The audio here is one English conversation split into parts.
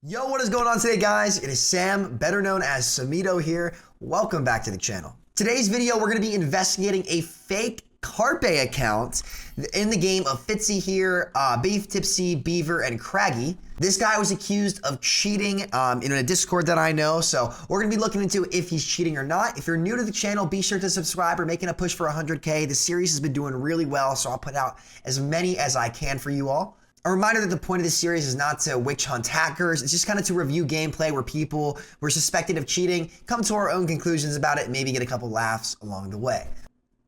Yo, what is going on today, guys? It is Sam, better known as Samito here. Welcome back to the channel. Today's video, we're going to be investigating a fake Carpe account in the game of Fitzy here, Beef, Tipsy, Beaver, and Craggy. This guy was accused of cheating in a Discord that I know, so we're going to be looking into if he's cheating or not. If you're new to the channel, be sure to subscribe. We're making a push for 100K. The series has been doing really well, so I'll put out as many as I can for you all. A reminder that the point of this series is not to witch hunt hackers. It's just kind of to review gameplay where people were suspected of cheating, come to our own conclusions about it, and maybe get a couple laughs along the way.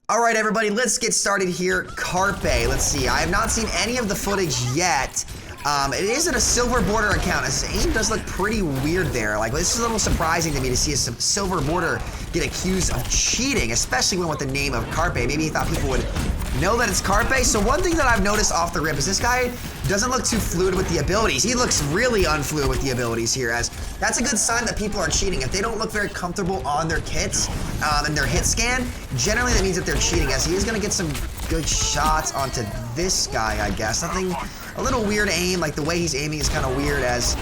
All right, everybody, let's get started here. Carpe, let's see. I have not seen any of the footage yet. It isn't a silver border account. His aim does look pretty weird there. Like, this is a little surprising to me to see a silver border get accused of cheating, especially when with the name of Carpe. Maybe he thought people would know that it's Carpe. So one thing that I've noticed off the rip is this guy doesn't look too fluid with the abilities. He looks really unfluid with the abilities here, as that's a good sign that people are cheating. If they don't look very comfortable on their kits and their hit scan, generally that means that they're cheating, as he is going to get some good shots onto this guy, I guess. Something a little weird aim, like the way he's aiming is kind of weird, as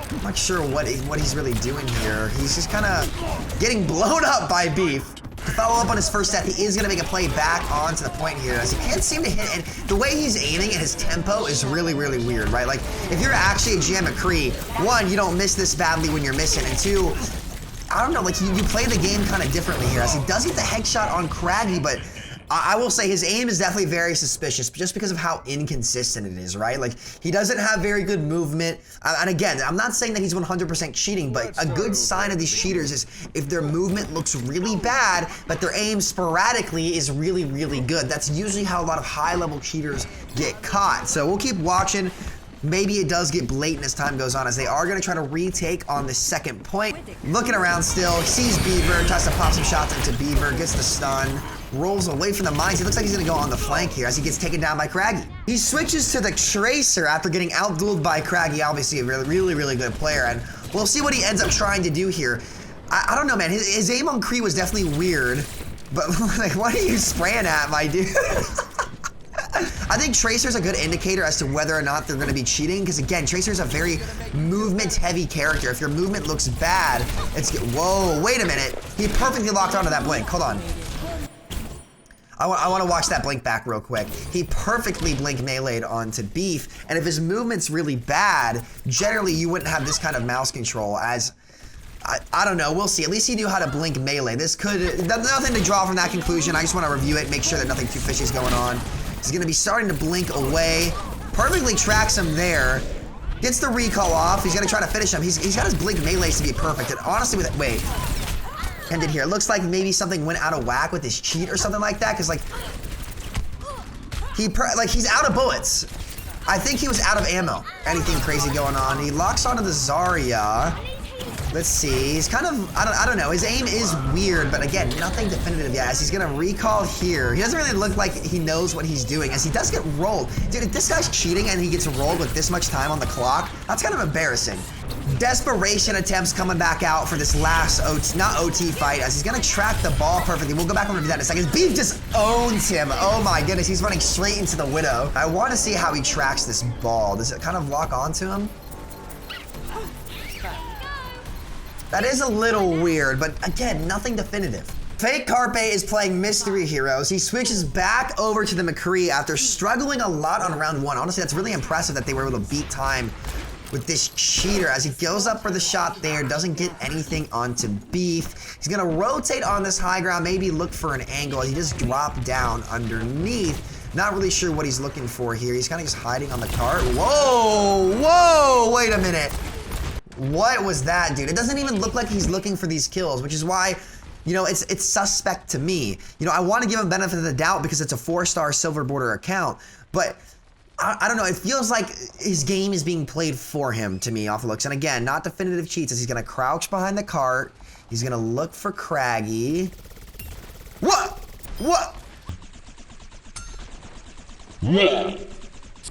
I'm not sure what he's really doing here. He's just kind of getting blown up by Beef. To follow up on his first set, he is going to make a play back onto the point here, as he can't seem to hit, and the way he's aiming and his tempo is really, really weird, right? Like, if you're actually a GM McCree, one, you don't miss this badly when you're missing, and two, I don't know, like, you play the game kind of differently here, as he does get the headshot on Craggy, but I will say his aim is definitely very suspicious just because of how inconsistent it is, right? Like, he doesn't have very good movement. And again, I'm not saying that he's 100% cheating, but a good sign of these cheaters is if their movement looks really bad, but their aim sporadically is really, really good. That's usually how a lot of high-level cheaters get caught. So we'll keep watching. Maybe it does get blatant as time goes on, as they are going to try to retake on the second point. Looking around still, sees Beaver, tries to pop some shots into Beaver, gets the stun, rolls away from the mines. He looks like he's going to go on the flank here as he gets taken down by Craggy. He switches to the Tracer after getting outdueled by Craggy, obviously a really, really good player, and we'll see what he ends up trying to do here. I don't know, man. His aim on Cree was definitely weird, but like, what are you spraying at, my dude? I think Tracer's a good indicator as to whether or not they're going to be cheating, because again, Tracer's a very movement-heavy character. If your movement looks bad, whoa, wait a minute. He perfectly locked onto that blink. Hold on. I want to watch that blink back real quick. He perfectly blink melee'd onto Beef, and if his movement's really bad, generally you wouldn't have this kind of mouse control, as I don't know, we'll see. At least he knew how to blink melee. This could, nothing to draw from that conclusion. I just want to review it, make sure that nothing too fishy is going on. He's going to be starting to blink away. Perfectly tracks him there. Gets the recall off. He's going to try to finish him. He's got his blink melees to be perfect. And honestly, with it, wait. Ended here. It looks like maybe something went out of whack with his cheat or something like that. Because, like, he's out of bullets. I think he was out of ammo. Anything crazy going on. He locks onto the Zarya. Let's see. He's kind of, I don't know. His aim is weird, but again, nothing definitive yet, as he's going to recall here. He doesn't really look like he knows what he's doing, as he does get rolled. Dude, if this guy's cheating and he gets rolled with this much time on the clock, that's kind of embarrassing. Desperation attempts coming back out for this last OT fight, as he's going to track the ball perfectly. We'll go back and review that in a second. Beef just owns him. Oh my goodness, he's running straight into the Widow. I want to see how he tracks this ball. Does it kind of lock onto him? That is a little weird, but again, nothing definitive. Fake Carpe is playing Mystery Heroes. He switches back over to the McCree after struggling a lot on round one. Honestly, that's really impressive that they were able to beat time with this cheater, as he goes up for the shot there, doesn't get anything onto Beef. He's gonna rotate on this high ground, maybe look for an angle. He just dropped down underneath. Not really sure what he's looking for here. He's kind of just hiding on the cart. Whoa, wait a minute. What was that, dude? It doesn't even look like he's looking for these kills, which is why, you know, it's suspect to me. You know, I want to give him benefit of the doubt because it's a 4-star silver border account, but I don't know. It feels like his game is being played for him to me off the looks. And again, not definitive cheats, as he's going to crouch behind the cart. He's going to look for Craggy. What? Yeah.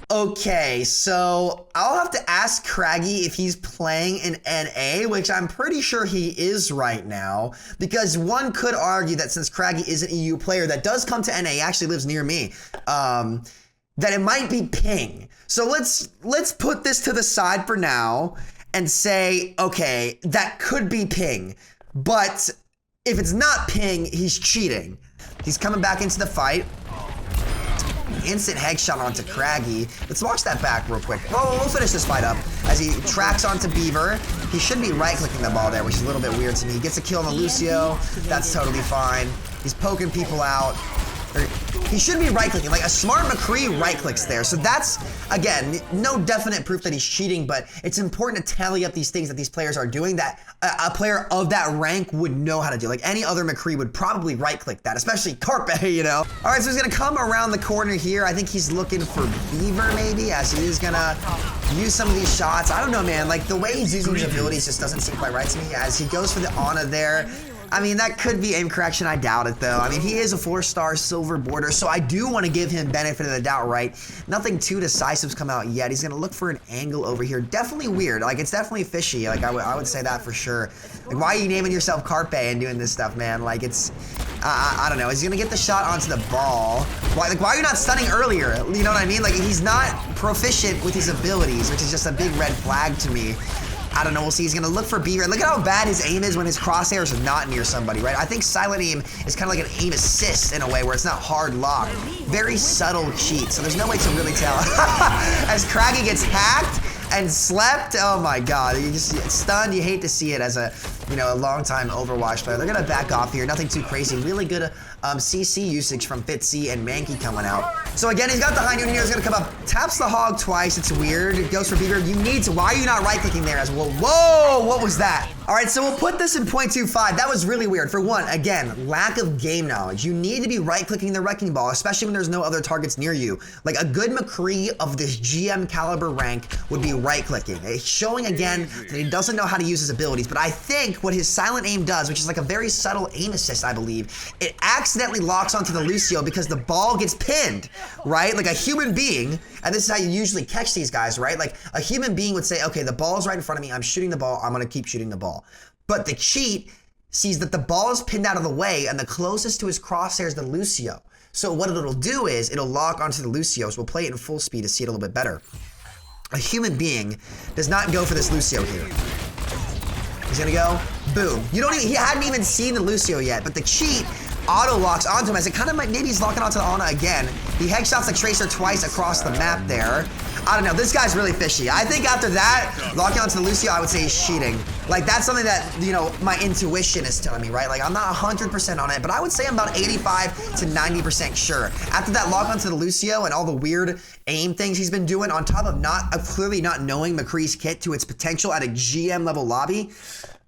Okay, so I'll have to ask Craggy if he's playing in NA, which I'm pretty sure he is right now, because one could argue that since Craggy is an EU player that does come to NA, he actually lives near me, that it might be ping. So let's put this to the side for now, and say, okay, that could be ping, but if it's not ping, he's cheating. He's coming back into the fight. Instant headshot onto Craggy. Let's watch that back real quick. Oh, we'll finish this fight up as he tracks onto Beaver. He should be right-clicking the ball there, which is a little bit weird to me. He gets a kill on the Lucio. That's totally fine. He's poking people out. He should be right-clicking. Like, a smart McCree right-clicks there. So that's, again, no definite proof that he's cheating, but it's important to tally up these things that these players are doing that a player of that rank would know how to do. Like, any other McCree would probably right-click that, especially Carpe, you know? All right, so he's gonna come around the corner here. I think he's looking for Beaver, maybe, as he is gonna use some of these shots. I don't know, man. Like, the way he's using his abilities just doesn't seem quite right to me, as he goes for the Ana there. I mean, that could be aim correction. I doubt it, though. I mean, he is a 4-star silver border, so I do want to give him benefit of the doubt, right? Nothing too decisive's come out yet. He's going to look for an angle over here. Definitely weird. Like, it's definitely fishy. Like, I would say that for sure. Like, why are you naming yourself Carpe and doing this stuff, man? Like, it's... I don't know. He's going to get the shot onto the ball. Why are you not stunning earlier? You know what I mean? Like, he's not proficient with his abilities, which is just a big red flag to me. I don't know, we'll see. He's gonna look for Beaver. Look at how bad his aim is when his crosshairs are not near somebody, right? I think silent aim is kind of like an aim assist in a way where it's not hard lock. Very subtle cheat, so there's no way to really tell. As Craggy gets hacked and slept, oh my god, you just stunned. You hate to see it as a, you know, a long-time Overwatch player. They're gonna back off here, nothing too crazy. Really good CC usage from Fitzy and Mankey coming out. So again, he's got the high noon here. He's gonna come up, taps the hog twice. It's weird. It goes for Beaver. You need to. Why are you not right-clicking there as well? Whoa, what was that? All right, so we'll put this in 0.25. That was really weird. For one, again, lack of game knowledge. You need to be right-clicking the wrecking ball, especially when there's no other targets near you. Like, a good McCree of this GM caliber rank would be right-clicking. It's showing again that he doesn't know how to use his abilities, but I think what his silent aim does, which is like a very subtle aim assist, I believe, it accidentally locks onto the Lucio because the ball gets pinned, right? Like a human being, and this is how you usually catch these guys, right? Like, a human being would say, okay, the ball's right in front of me, I'm shooting the ball, I'm gonna keep shooting the ball. But the cheat sees that the ball is pinned out of the way and the closest to his crosshair is the Lucio. So what it'll do is it'll lock onto the Lucio. So we'll play it in full speed to see it a little bit better. A human being does not go for this Lucio here. He's gonna go, boom. He hadn't even seen the Lucio yet, but the cheat auto locks onto him as it kind of might, maybe he's locking onto the Ana again. He headshots the Tracer twice across the map there. I don't know, this guy's really fishy. I think after that, locking onto the Lucio, I would say he's cheating. Like, that's something that, you know, my intuition is telling me, right? Like, I'm not 100% on it, but I would say I'm about 85 to 90% sure. After that lock onto the Lucio and all the weird aim things he's been doing, on top of clearly not knowing McCree's kit to its potential at a GM level lobby,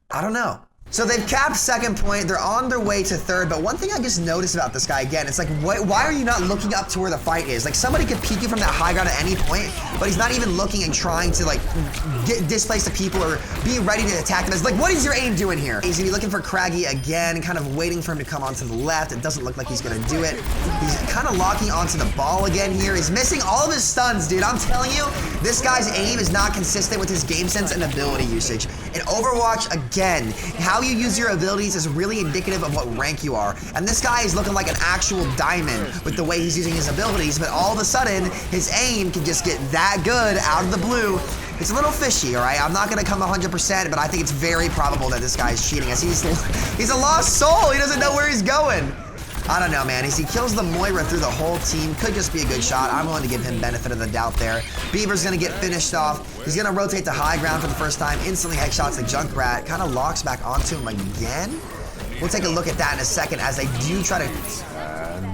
I don't know. So they've capped second point, they're on their way to third, but one thing I just noticed about this guy, again, it's like, why are you not looking up to where the fight is? Like, somebody could peek you from that high ground at any point, but he's not even looking and trying to, like, displace the people or be ready to attack them. It's like, what is your aim doing here? He's gonna be looking for Craggy again, kind of waiting for him to come onto the left. It doesn't look like he's gonna do it. He's kind of locking onto the ball again here. He's missing all of his stuns, dude. I'm telling you, this guy's aim is not consistent with his game sense and ability usage. In Overwatch, again, how you use your abilities is really indicative of what rank you are. And this guy is looking like an actual diamond with the way he's using his abilities, but all of a sudden, his aim can just get that good out of the blue. It's a little fishy, all right? I'm not gonna come 100%, but I think it's very probable that this guy is cheating, as he's a lost soul. He doesn't know where he's going. I don't know, man. As he kills the Moira through the whole team, could just be a good shot. I'm willing to give him benefit of the doubt there. Beaver's gonna get finished off. He's gonna rotate to high ground for the first time. Instantly headshots the Junkrat. Kind of locks back onto him again. We'll take a look at that in a second as they do try to...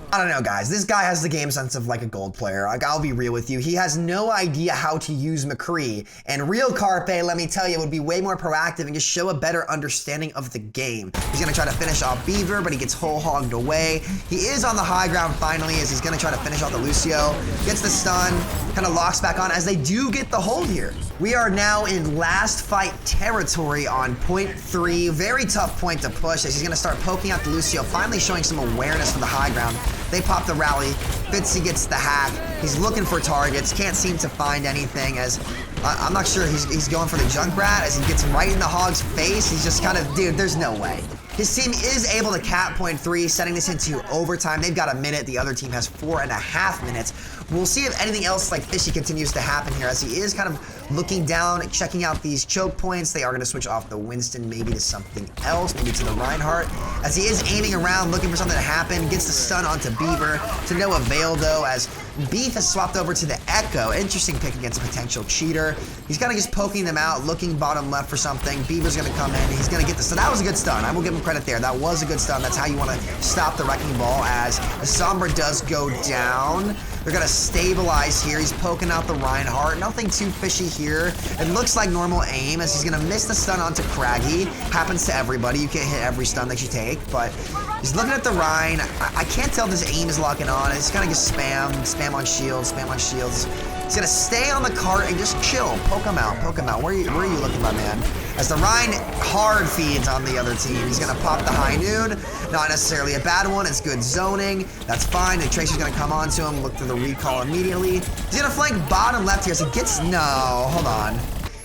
I don't know, guys. This guy has the game sense of like a gold player. Like, I'll be real with you. He has no idea how to use McCree. And real Carpe, let me tell you, would be way more proactive and just show a better understanding of the game. He's gonna try to finish off Beaver, but he gets whole hogged away. He is on the high ground finally, as he's gonna try to finish off the Lucio. Gets the stun, kind of locks back on as they do get the hold here. We are now in last fight territory on point 3. Very tough point to push as he's gonna start poking out the Lucio, finally showing some awareness from the high ground. They pop the rally. Fitzy gets the hack. He's looking for targets. Can't seem to find anything as I'm not sure he's going for the Junkrat as he gets right in the Hog's face. He's just kind of, dude, there's no way. His team is able to cap point 3, setting this into overtime. They've got a minute. The other team has 4.5 minutes. We'll see if anything else like fishy continues to happen here, as he is kind of looking down, checking out these choke points. They are going to switch off the Winston maybe to something else, maybe to the Reinhardt, as he is aiming around, looking for something to happen. Gets the stun onto Beaver, to no avail though, as Beef has swapped over to the Echo. Interesting pick against a potential cheater. He's kind of just poking them out, looking bottom left for something. Beaver's going to come in. He's going to get the stun. That was a good stun. I will give him credit there. That was a good stun. That's how you want to stop the Wrecking Ball, as Sombra does go down. They're going to stabilize here. He's poking out the Reinhardt. Nothing too fishy here. It looks like normal aim, as he's going to miss the stun onto Craggy. Happens to everybody. You can't hit every stun that you take, but he's looking at the Rein. I can't tell if this aim is locking on. It's kind of just spam on shields, spam on shields. He's going to stay on the cart and just chill. Poke him out, poke him out. Where are you looking, my man? As the Rein hard feeds on the other team. He's going to pop the high noon. Not necessarily a bad one. It's good zoning. That's fine. The Tracer's going to come onto him. Look through the recall immediately. He's going to flank bottom left here. So he gets... No, hold on.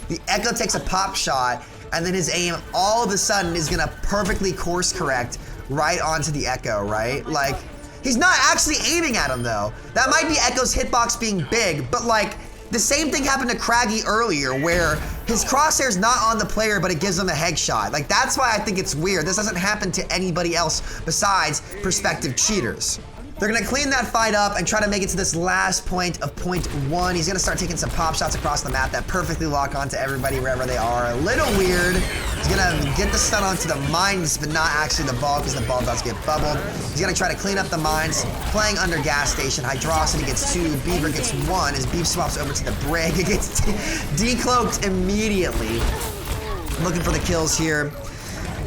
The Echo takes a pop shot, and then his aim all of a sudden is going to perfectly course correct right onto the Echo, right? Like, he's not actually aiming at him, though. That might be Echo's hitbox being big, but, like, the same thing happened to Craggy earlier, where his crosshair's not on the player, but it gives him a headshot. Like, that's why I think it's weird. This doesn't happen to anybody else besides prospective cheaters. They're going to clean that fight up and try to make it to this last point of point 1. He's going to start taking some pop shots across the map that perfectly lock onto everybody wherever they are. A little weird. He's going to get the stun onto the mines, but not actually the ball, because the ball does get bubbled. He's going to try to clean up the mines, playing under gas station. Hydrocity gets 2. Beaver gets 1. As Beef swaps over to the Brig, it gets decloaked immediately. Looking for the kills here.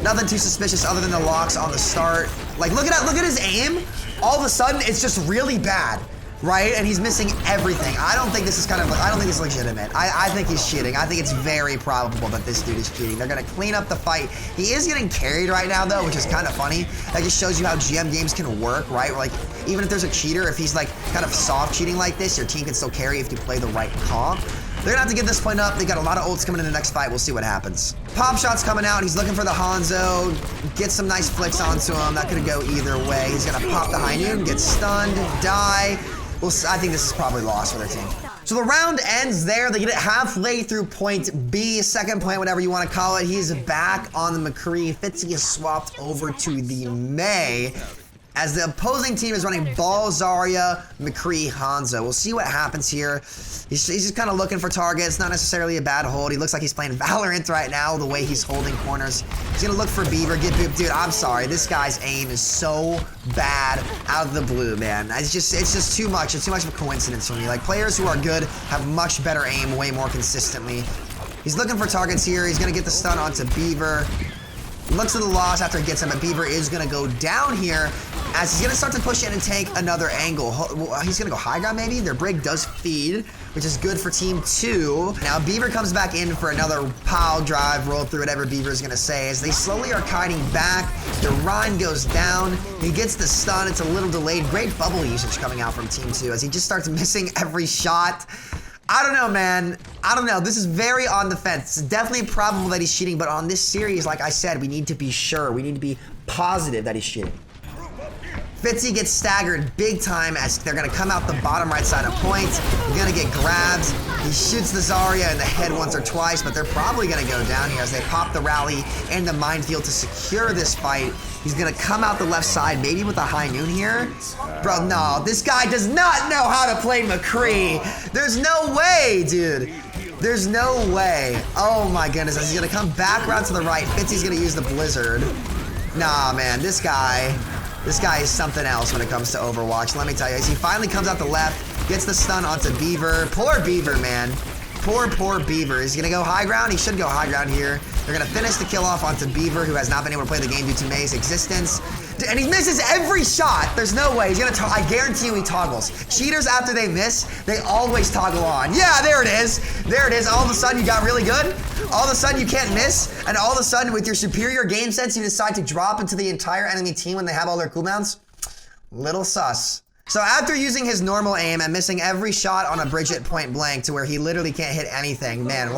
Nothing too suspicious other than the locks on the start. Like, look at his aim. All of a sudden, it's just really bad, right? And he's missing everything. I don't think this is I don't think it's legitimate. I think he's cheating. I think it's very probable that this dude is cheating. They're gonna clean up the fight. He is getting carried right now, though, which is kind of funny. That just shows you how GM games can work, right? Like, even if there's a cheater, if he's like kind of soft cheating like this, your team can still carry if you play the right comp. They're gonna have to get this point up. They got a lot of ults coming in the next fight. We'll see what happens. Pop shot's coming out. He's looking for the Hanzo. Get some nice flicks onto him. That could go either way. He's gonna pop the high noon, get stunned, die. I think this is probably lost for their team. So the round ends there. They get it halfway through point B, second point, whatever you want to call it. He's back on the McCree. Fitzy is swapped over to the Mei, as the opposing team is running Ball, Zarya, McCree, Hanzo. We'll see what happens here. He's just kind of looking for targets, not necessarily a bad hold. He looks like he's playing Valorant right now, the way he's holding corners. He's gonna look for Beaver, dude, I'm sorry. This guy's aim is so bad out of the blue, man. It's just too much. It's too much of a coincidence for me. Like, players who are good have much better aim way more consistently. He's looking for targets here. He's gonna get the stun onto Beaver. Looks at the loss after he gets him, but Beaver is going to go down here, as he's going to start to push in and take another angle. He's going to go high ground maybe? Their Brig does feed, which is good for team 2. Now Beaver comes back in for another pile drive, roll through whatever Beaver is going to say, as they slowly are kiting back. The Rhine goes down. He gets the stun. It's a little delayed. Great bubble usage coming out from team 2, as he just starts missing every shot. I don't know, man. I don't know. This is very on the fence. It's definitely probable that he's cheating, but on this series, like I said, we need to be sure. We need to be positive that he's cheating. Fitzy gets staggered big time, as they're going to come out the bottom right side of points. He's going to get grabbed. He shoots the Zarya in the head once or twice, but they're probably going to go down here as they pop the rally and the minefield to secure this fight. He's going to come out the left side, maybe with a high noon here. Bro, no, this guy does not know how to play McCree. There's no way, dude. There's no way. Oh my goodness, as he's going to come back around to the right. Fitzy's going to use the Blizzard. Nah, man, this guy is something else when it comes to Overwatch. Let me tell you, as he finally comes out the left, gets the stun onto Beaver. Poor Beaver, man. Poor Beaver. He's gonna go high ground. He should go high ground here. They're gonna finish the kill off onto Beaver, who has not been able to play the game due to Mei's existence. And he misses every shot. There's no way. He's gonna I guarantee you he toggles. Cheaters, after they miss, they always toggle on. Yeah, there it is. There it is. All of a sudden you got really good. All of a sudden you can't miss. And all of a sudden with your superior game sense, you decide to drop into the entire enemy team when they have all their cooldowns. Little sus. So after using his normal aim and missing every shot on a bridge at point blank to where he literally can't hit anything, man,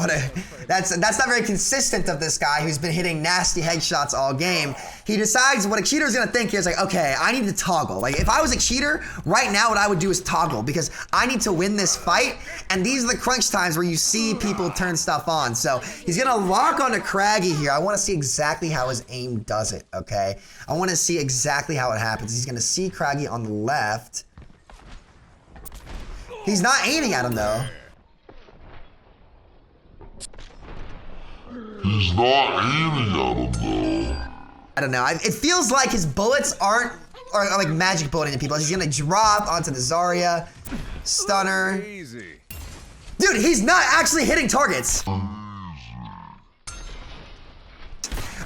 that's not very consistent of this guy who's been hitting nasty headshots all game. He decides what a cheater's gonna think here is like, okay, I need to toggle. Like if I was a cheater, right now what I would do is toggle because I need to win this fight, and these are the crunch times where you see people turn stuff on. So he's gonna lock onto Craggy here. I wanna see exactly how his aim does it, okay? I wanna see exactly how it happens. He's gonna see Craggy on the left. He's not aiming at him though. He's not aiming at him though. I don't know. It feels like his bullets are like magic bulleting people. He's gonna drop onto the Zarya. Stunner. Dude, he's not actually hitting targets.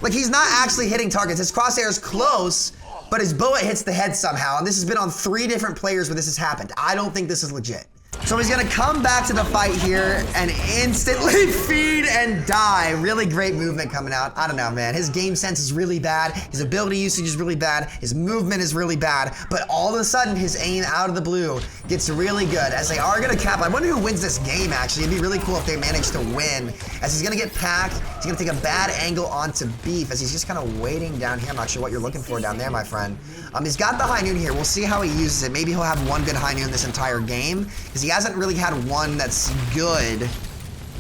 Like he's not actually hitting targets. His crosshair is close, but his bullet hits the head somehow. And this has been on 3 different players where this has happened. I don't think this is legit. So he's gonna come back to the fight here and instantly feed and die. Really great movement coming out. I don't know, man. His game sense is really bad. His ability usage is really bad. His movement is really bad. But all of a sudden, his aim out of the blue gets really good as they are gonna cap. I wonder who wins this game, actually. It'd be really cool if they manage to win. As he's gonna get packed, he's gonna take a bad angle onto Beef as he's just kind of waiting down here. I'm not sure what you're looking for down there, my friend. He's got the high noon here. We'll see how he uses it. Maybe he'll have one good high noon this entire game because he hasn't really had one that's good.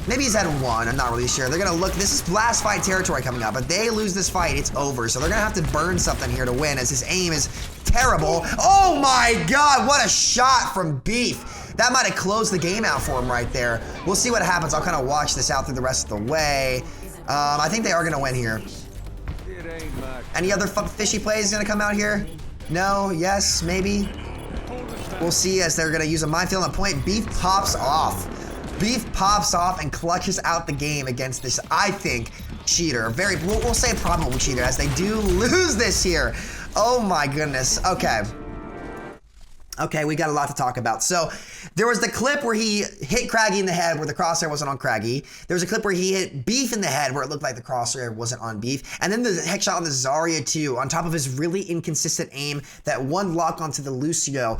Maybe he's had one, I'm not really sure. They're gonna look, this is last fight territory coming up. If they lose this fight, it's over. So they're gonna have to burn something here to win as his aim is terrible. Oh my God, what a shot from Beef. That might have closed the game out for him right there. We'll see what happens. I'll kind of watch this out through the rest of the way. I think they are gonna win here. Any other fishy plays gonna come out here? No, yes, maybe. We'll see as they're gonna use a minefield on a point. Beef pops off. Beef pops off and clutches out the game against this, I think, cheater. We'll say probable cheater as they do lose this here. Oh my goodness, okay. Okay, we got a lot to talk about. So there was the clip where he hit Craggy in the head where the crosshair wasn't on Craggy. There was a clip where he hit Beef in the head where it looked like the crosshair wasn't on Beef. And then the headshot on the Zarya too, on top of his really inconsistent aim, that one lock onto the Lucio,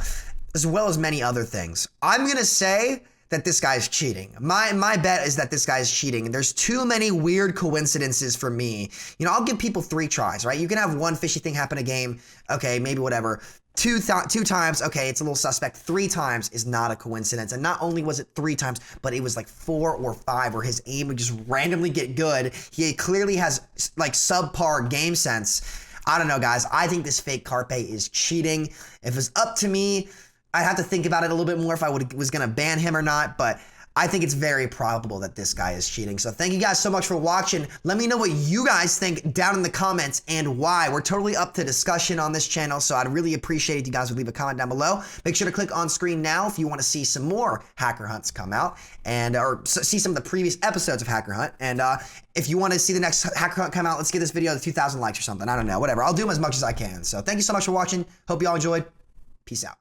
as well as many other things. I'm gonna say that this guy's cheating. My bet is that this guy's cheating. There's too many weird coincidences for me. You know, I'll give people 3 tries, right? You can have one fishy thing happen a game, okay, maybe whatever. Two times, okay, it's a little suspect. 3 times is not a coincidence. And not only was it 3 times, but it was like 4 or 5 where his aim would just randomly get good. He clearly has like subpar game sense. I don't know, guys. I think this fake Carpe is cheating. If it's up to me, I'd have to think about it a little bit more if I was gonna ban him or not, but I think it's very probable that this guy is cheating. So thank you guys so much for watching. Let me know what you guys think down in the comments and why. We're totally up to discussion on this channel, so I'd really appreciate it if you guys would leave a comment down below. Make sure to click on screen now if you want to see some more Hacker Hunts come out and or see some of the previous episodes of Hacker Hunt. And if you want to see the next Hacker Hunt come out, let's get this video to 2,000 likes or something. I don't know, whatever. I'll do them as much as I can. So thank you so much for watching. Hope you all enjoyed. Peace out.